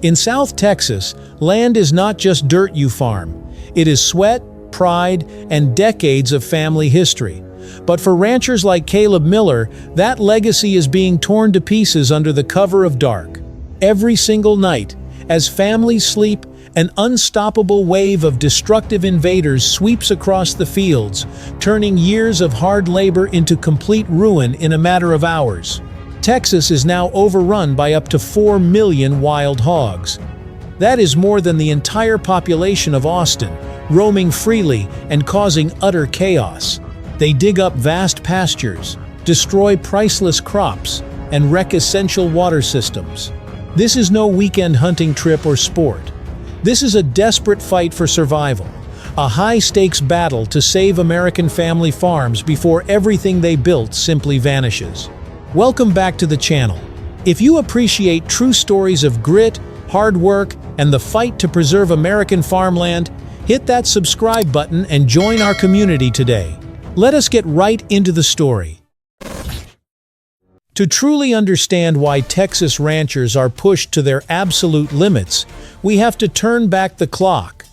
In South Texas, land is not just dirt you farm. It is sweat, pride, and decades of family history. But for ranchers like Caleb Miller, that legacy is being torn to pieces under the cover of dark. Every single night, as families sleep, an unstoppable wave of destructive invaders sweeps across the fields, turning years of hard labor into complete ruin in a matter of hours. Texas is now overrun by up to 4 million wild hogs. That is more than the entire population of Austin, roaming freely and causing utter chaos. They dig up vast pastures, destroy priceless crops, and wreck essential water systems. This is no weekend hunting trip or sport. This is a desperate fight for survival, a high-stakes battle to save American family farms before everything they built simply vanishes. Welcome back to the channel. If you appreciate true stories of grit, hard work, and the fight to preserve American farmland, hit that subscribe button and join our community today. Let us get right into the story. To truly understand why Texas ranchers are pushed to their absolute limits, we have to turn back the clock.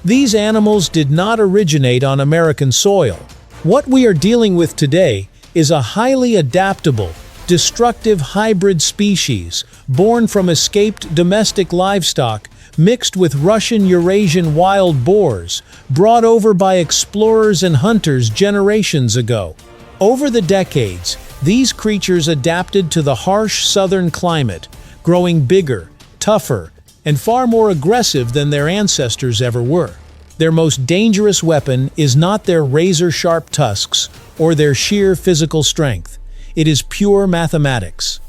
These animals did not originate on American soil. What we are dealing with today is a highly adaptable, destructive hybrid species born from escaped domestic livestock mixed with Russian Eurasian wild boars, brought over by explorers and hunters generations ago. Over the decades, these creatures adapted to the harsh southern climate, growing bigger, tougher, and far more aggressive than their ancestors ever were. Their most dangerous weapon is not their razor-sharp tusks or their sheer physical strength. It is pure mathematics.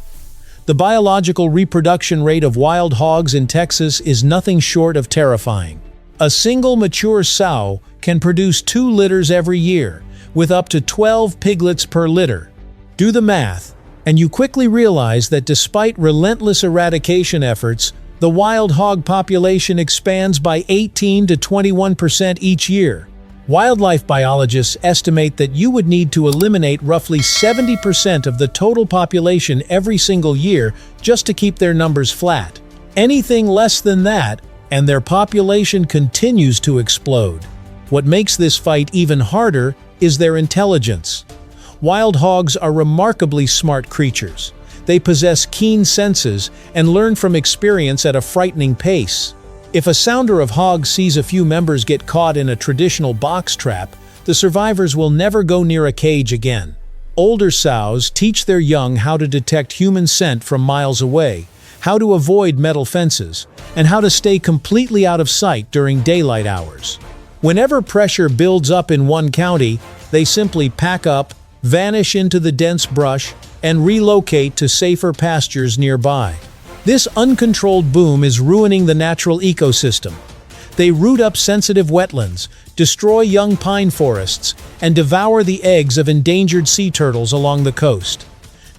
The biological reproduction rate of wild hogs in Texas is nothing short of terrifying. A single mature sow can produce 2 litters every year, with up to 12 piglets per litter. Do the math, and you quickly realize that despite relentless eradication efforts, the wild hog population expands by 18 to 21% each year. Wildlife biologists estimate that you would need to eliminate roughly 70% of the total population every single year just to keep their numbers flat. Anything less than that, and their population continues to explode. What makes this fight even harder is their intelligence. Wild hogs are remarkably smart creatures. They possess keen senses and learn from experience at a frightening pace. If a sounder of hogs sees a few members get caught in a traditional box trap, the survivors will never go near a cage again. Older sows teach their young how to detect human scent from miles away, how to avoid metal fences, and how to stay completely out of sight during daylight hours. Whenever pressure builds up in one county, they simply pack up, vanish into the dense brush, and relocate to safer pastures nearby. This uncontrolled boom is ruining the natural ecosystem. They root up sensitive wetlands, destroy young pine forests, and devour the eggs of endangered sea turtles along the coast.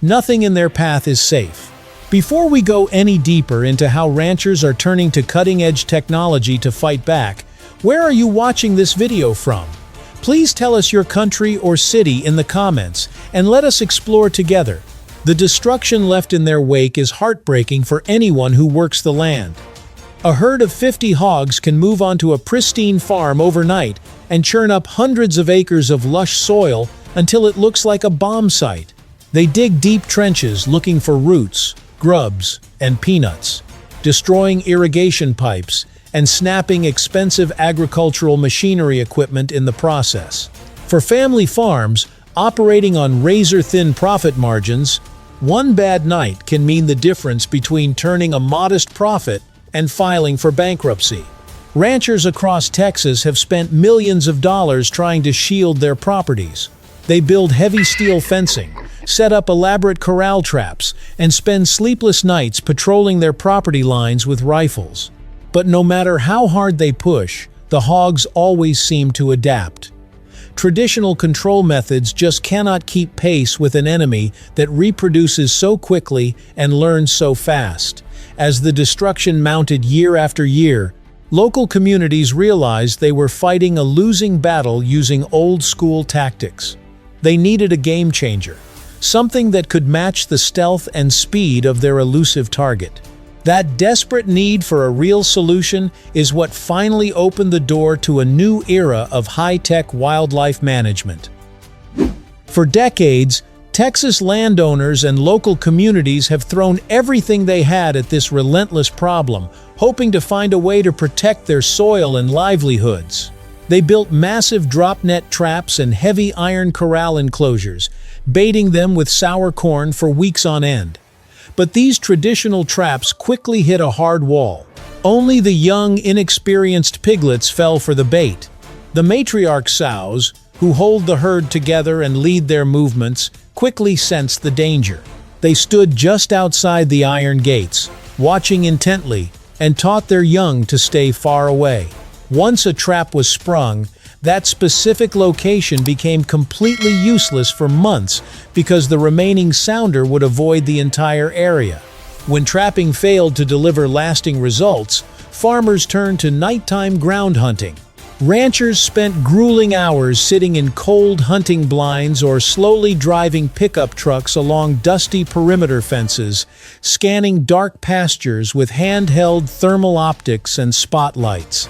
Nothing in their path is safe. Before we go any deeper into how ranchers are turning to cutting-edge technology to fight back, where are you watching this video from? Please tell us your country or city in the comments, and let us explore together. The destruction left in their wake is heartbreaking for anyone who works the land. A herd of 50 hogs can move onto a pristine farm overnight and churn up hundreds of acres of lush soil until it looks like a bomb site. They dig deep trenches looking for roots, grubs, and peanuts, destroying irrigation pipes and snapping expensive agricultural machinery equipment in the process. For family farms, operating on razor-thin profit margins, one bad night can mean the difference between turning a modest profit and filing for bankruptcy. Ranchers across Texas have spent millions of dollars trying to shield their properties. They build heavy steel fencing, set up elaborate corral traps, and spend sleepless nights patrolling their property lines with rifles. But no matter how hard they push, the hogs always seem to adapt. Traditional control methods just cannot keep pace with an enemy that reproduces so quickly and learns so fast. As the destruction mounted year after year, local communities realized they were fighting a losing battle using old-school tactics. They needed a game changer, something that could match the stealth and speed of their elusive target. That desperate need for a real solution is what finally opened the door to a new era of high-tech wildlife management. For decades, Texas landowners and local communities have thrown everything they had at this relentless problem, hoping to find a way to protect their soil and livelihoods. They built massive drop net traps and heavy iron corral enclosures, baiting them with sour corn for weeks on end. But these traditional traps quickly hit a hard wall. Only the young, inexperienced piglets fell for the bait. The matriarch sows, who hold the herd together and lead their movements, quickly sensed the danger. They stood just outside the iron gates, watching intently, and taught their young to stay far away. Once a trap was sprung, that specific location became completely useless for months because the remaining sounder would avoid the entire area. When trapping failed to deliver lasting results, farmers turned to nighttime ground hunting. Ranchers spent grueling hours sitting in cold hunting blinds or slowly driving pickup trucks along dusty perimeter fences, scanning dark pastures with handheld thermal optics and spotlights.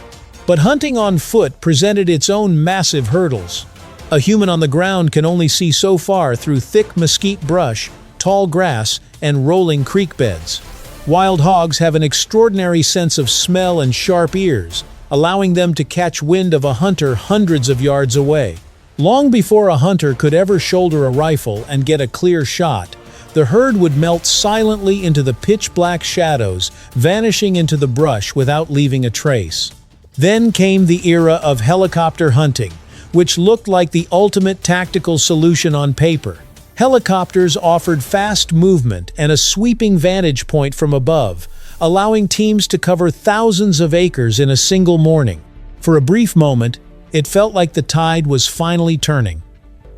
But hunting on foot presented its own massive hurdles. A human on the ground can only see so far through thick mesquite brush, tall grass, and rolling creek beds. Wild hogs have an extraordinary sense of smell and sharp ears, allowing them to catch wind of a hunter hundreds of yards away. Long before a hunter could ever shoulder a rifle and get a clear shot, the herd would melt silently into the pitch-black shadows, vanishing into the brush without leaving a trace. Then came the era of helicopter hunting, which looked like the ultimate tactical solution on paper. Helicopters offered fast movement and a sweeping vantage point from above, allowing teams to cover thousands of acres in a single morning. For a brief moment, it felt like the tide was finally turning.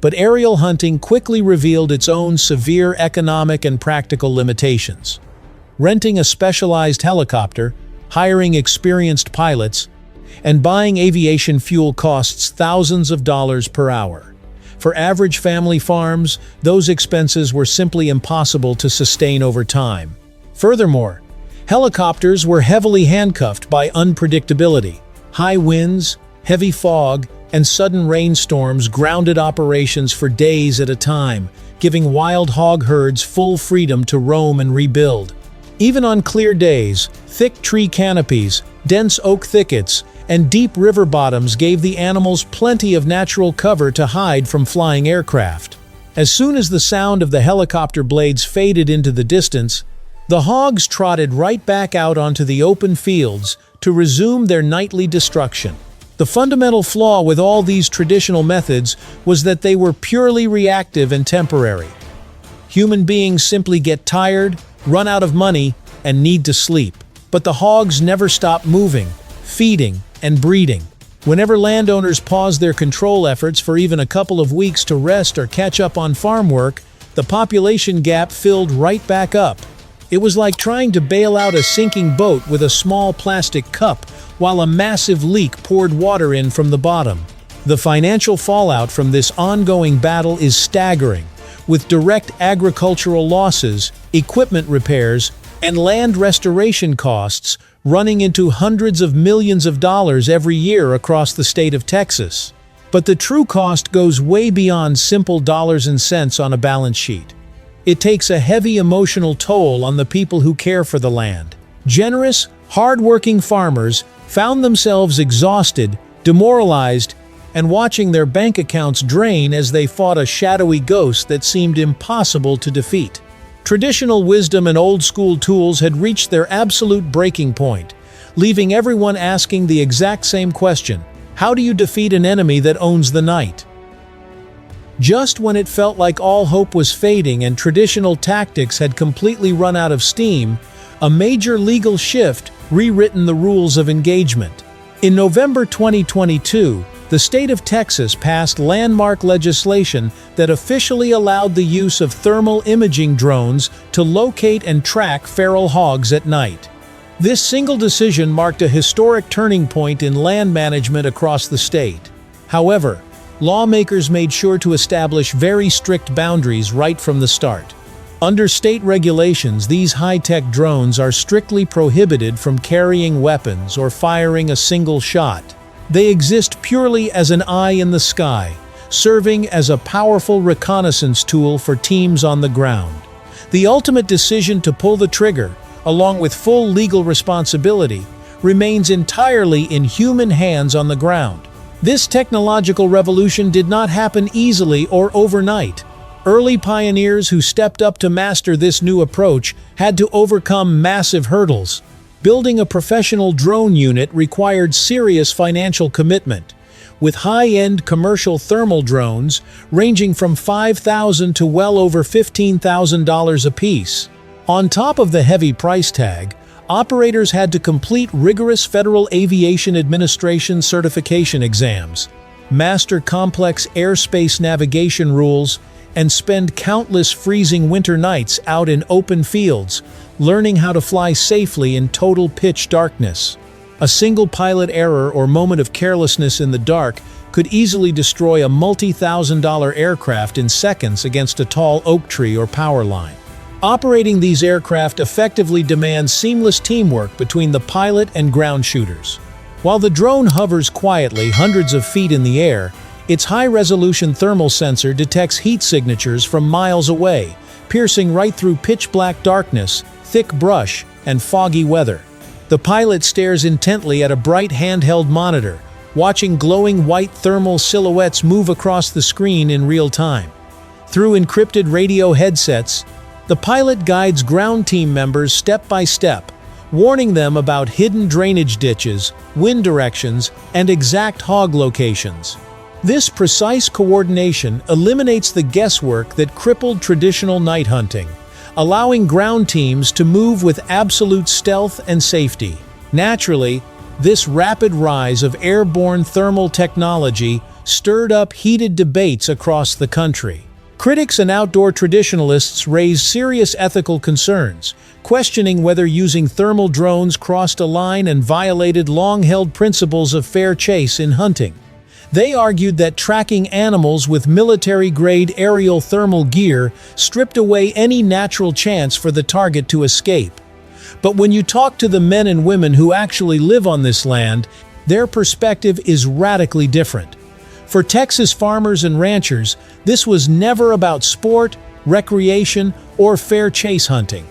But aerial hunting quickly revealed its own severe economic and practical limitations. Renting a specialized helicopter, hiring experienced pilots, and buying aviation fuel costs thousands of dollars per hour. For average family farms, those expenses were simply impossible to sustain over time. Furthermore, helicopters were heavily handcuffed by unpredictability. High winds, heavy fog, and sudden rainstorms grounded operations for days at a time, giving wild hog herds full freedom to roam and rebuild. Even on clear days, thick tree canopies, dense oak thickets, and deep river bottoms gave the animals plenty of natural cover to hide from flying aircraft. As soon as the sound of the helicopter blades faded into the distance, the hogs trotted right back out onto the open fields to resume their nightly destruction. The fundamental flaw with all these traditional methods was that they were purely reactive and temporary. Human beings simply get tired, run out of money, and need to sleep. But the hogs never stop moving, feeding, and breeding. Whenever landowners paused their control efforts for even a couple of weeks to rest or catch up on farm work, the population gap filled right back up. It was like trying to bail out a sinking boat with a small plastic cup while a massive leak poured water in from the bottom. The financial fallout from this ongoing battle is staggering, with direct agricultural losses, equipment repairs, and land restoration costs running into hundreds of millions of dollars every year across the state of Texas. But the true cost goes way beyond simple dollars and cents on a balance sheet. It takes a heavy emotional toll on the people who care for the land. Generous, hard-working farmers found themselves exhausted, demoralized, and watching their bank accounts drain as they fought a shadowy ghost that seemed impossible to defeat. Traditional wisdom and old-school tools had reached their absolute breaking point, leaving everyone asking the exact same question: how do you defeat an enemy that owns the night? Just when it felt like all hope was fading and traditional tactics had completely run out of steam, a major legal shift rewritten the rules of engagement. In November 2022, the state of Texas passed landmark legislation that officially allowed the use of thermal imaging drones to locate and track feral hogs at night. This single decision marked a historic turning point in land management across the state. However, lawmakers made sure to establish very strict boundaries right from the start. Under state regulations, these high-tech drones are strictly prohibited from carrying weapons or firing a single shot. They exist purely as an eye in the sky, serving as a powerful reconnaissance tool for teams on the ground. The ultimate decision to pull the trigger, along with full legal responsibility, remains entirely in human hands on the ground. This technological revolution did not happen easily or overnight. Early pioneers who stepped up to master this new approach had to overcome massive hurdles. Building a professional drone unit required serious financial commitment, with high-end commercial thermal drones ranging from $5,000 to well over $15,000 apiece. On top of the heavy price tag, operators had to complete rigorous Federal Aviation Administration certification exams, master complex airspace navigation rules, and spend countless freezing winter nights out in open fields, learning how to fly safely in total pitch darkness. A single pilot error or moment of carelessness in the dark could easily destroy a multi-thousand-dollar aircraft in seconds against a tall oak tree or power line. Operating these aircraft effectively demands seamless teamwork between the pilot and ground shooters. While the drone hovers quietly hundreds of feet in the air, its high-resolution thermal sensor detects heat signatures from miles away, piercing right through pitch-black darkness, thick brush, and foggy weather. The pilot stares intently at a bright handheld monitor, watching glowing white thermal silhouettes move across the screen in real time. Through encrypted radio headsets, the pilot guides ground team members step by step, warning them about hidden drainage ditches, wind directions, and exact hog locations. This precise coordination eliminates the guesswork that crippled traditional night hunting, allowing ground teams to move with absolute stealth and safety. Naturally, this rapid rise of airborne thermal technology stirred up heated debates across the country. Critics and outdoor traditionalists raised serious ethical concerns, questioning whether using thermal drones crossed a line and violated long-held principles of fair chase in hunting. They argued that tracking animals with military-grade aerial thermal gear stripped away any natural chance for the target to escape. But when you talk to the men and women who actually live on this land, their perspective is radically different. For Texas farmers and ranchers, this was never about sport, recreation, or fair chase hunting.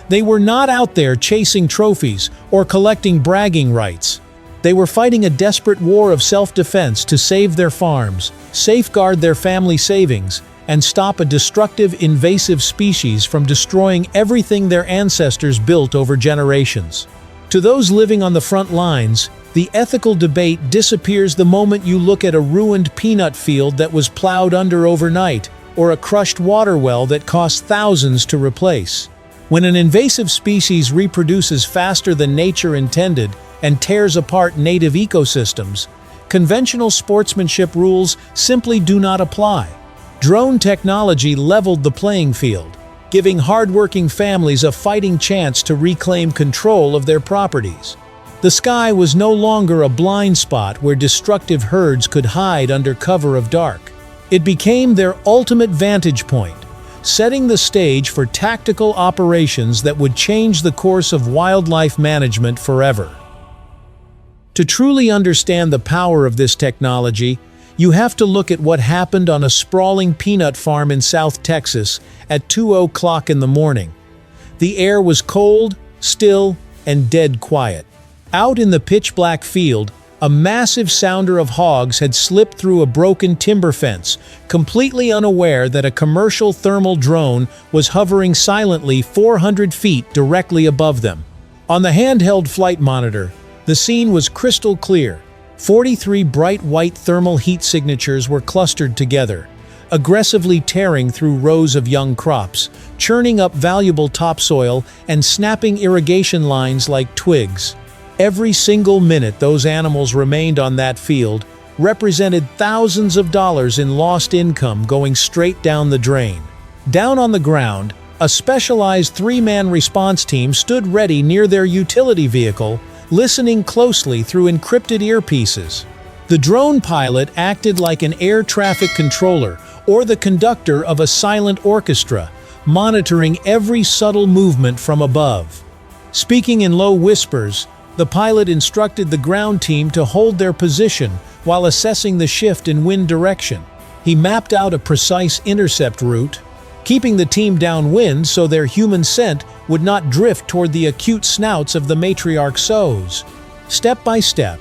They were not out there chasing trophies or collecting bragging rights. They were fighting a desperate war of self-defense to save their farms, safeguard their family savings, and stop a destructive invasive species from destroying everything their ancestors built over generations. To those living on the front lines, the ethical debate disappears the moment you look at a ruined peanut field that was plowed under overnight, or a crushed water well that cost thousands to replace. When an invasive species reproduces faster than nature intended and tears apart native ecosystems, conventional sportsmanship rules simply do not apply. Drone technology leveled the playing field, giving hardworking families a fighting chance to reclaim control of their properties. The sky was no longer a blind spot where destructive herds could hide under cover of dark. It became their ultimate vantage point, setting the stage for tactical operations that would change the course of wildlife management forever. To truly understand the power of this technology, you have to look at what happened on a sprawling peanut farm in South Texas at 2:00 in the morning. The air was cold, still, and dead quiet. Out in the pitch-black field, a massive sounder of hogs had slipped through a broken timber fence, completely unaware that a commercial thermal drone was hovering silently 400 feet directly above them. On the handheld flight monitor, the scene was crystal clear. 43 bright white thermal heat signatures were clustered together, aggressively tearing through rows of young crops, churning up valuable topsoil and snapping irrigation lines like twigs. Every single minute those animals remained on that field represented thousands of dollars in lost income going straight down the drain. Down on the ground, a specialized three-man response team stood ready near their utility vehicle, listening closely through encrypted earpieces. The drone pilot acted like an air traffic controller or the conductor of a silent orchestra, monitoring every subtle movement from above. Speaking in low whispers, the pilot instructed the ground team to hold their position while assessing the shift in wind direction. He mapped out a precise intercept route, keeping the team downwind so their human scent would not drift toward the acute snouts of the matriarch sows. Step by step,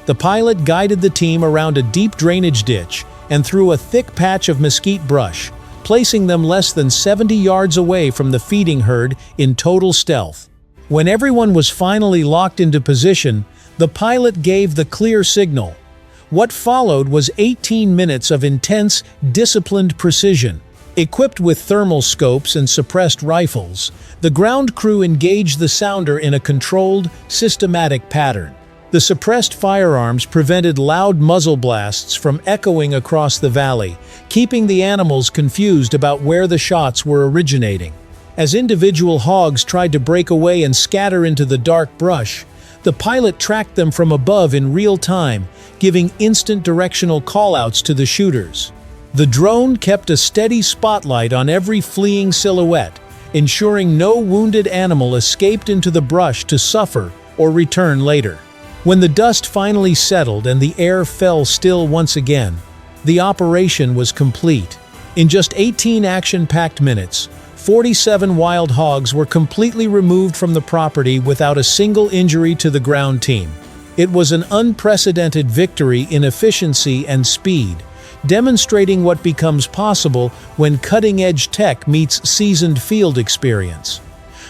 the pilot guided the team around a deep drainage ditch and through a thick patch of mesquite brush, placing them less than 70 yards away from the feeding herd in total stealth. When everyone was finally locked into position, the pilot gave the clear signal. What followed was 18 minutes of intense, disciplined precision. Equipped with thermal scopes and suppressed rifles, the ground crew engaged the sounder in a controlled, systematic pattern. The suppressed firearms prevented loud muzzle blasts from echoing across the valley, keeping the animals confused about where the shots were originating. As individual hogs tried to break away and scatter into the dark brush, the pilot tracked them from above in real time, giving instant directional callouts to the shooters. The drone kept a steady spotlight on every fleeing silhouette, ensuring no wounded animal escaped into the brush to suffer or return later. When the dust finally settled and the air fell still once again, the operation was complete. In just 18 action-packed minutes, 47 wild hogs were completely removed from the property without a single injury to the ground team. It was an unprecedented victory in efficiency and speed, demonstrating what becomes possible when cutting-edge tech meets seasoned field experience.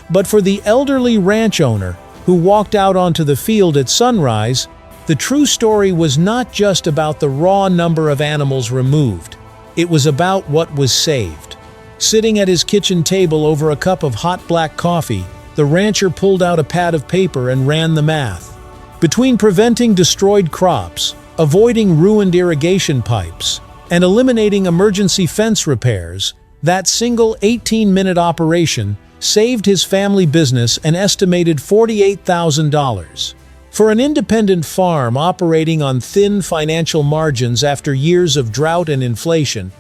But for the elderly ranch owner who walked out onto the field at sunrise, the true story was not just about the raw number of animals removed. It was about what was saved. Sitting at his kitchen table over a cup of hot black coffee, the rancher pulled out a pad of paper and ran the math. Between preventing destroyed crops, avoiding ruined irrigation pipes, and eliminating emergency fence repairs, that single 18-minute operation saved his family business an estimated $48,000. For an independent farm operating on thin financial margins after years of drought and inflation,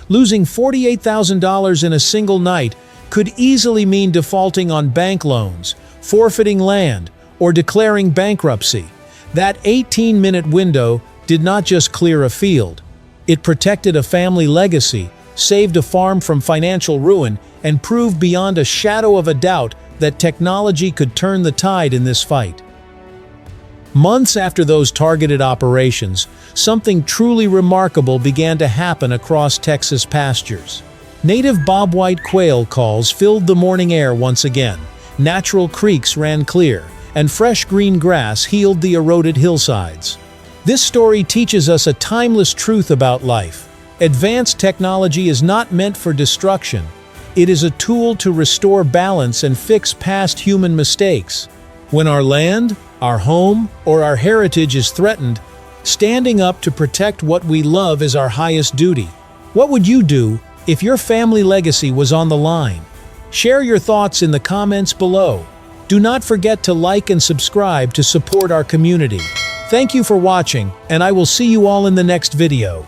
losing $48,000 in a single night could easily mean defaulting on bank loans, forfeiting land, or declaring bankruptcy. That 18-minute window did not just clear a field. It protected a family legacy, saved a farm from financial ruin, and proved beyond a shadow of a doubt that technology could turn the tide in this fight. Months after those targeted operations, something truly remarkable began to happen across Texas pastures. Native bobwhite quail calls filled the morning air once again, natural creeks ran clear, and fresh green grass healed the eroded hillsides. This story teaches us a timeless truth about life. Advanced technology is not meant for destruction. It is a tool to restore balance and fix past human mistakes. When our land, our home, or our heritage is threatened, standing up to protect what we love is our highest duty. What would you do if your family legacy was on the line? Share your thoughts in the comments below. Do not forget to like and subscribe to support our community. Thank you for watching, and I will see you all in the next video.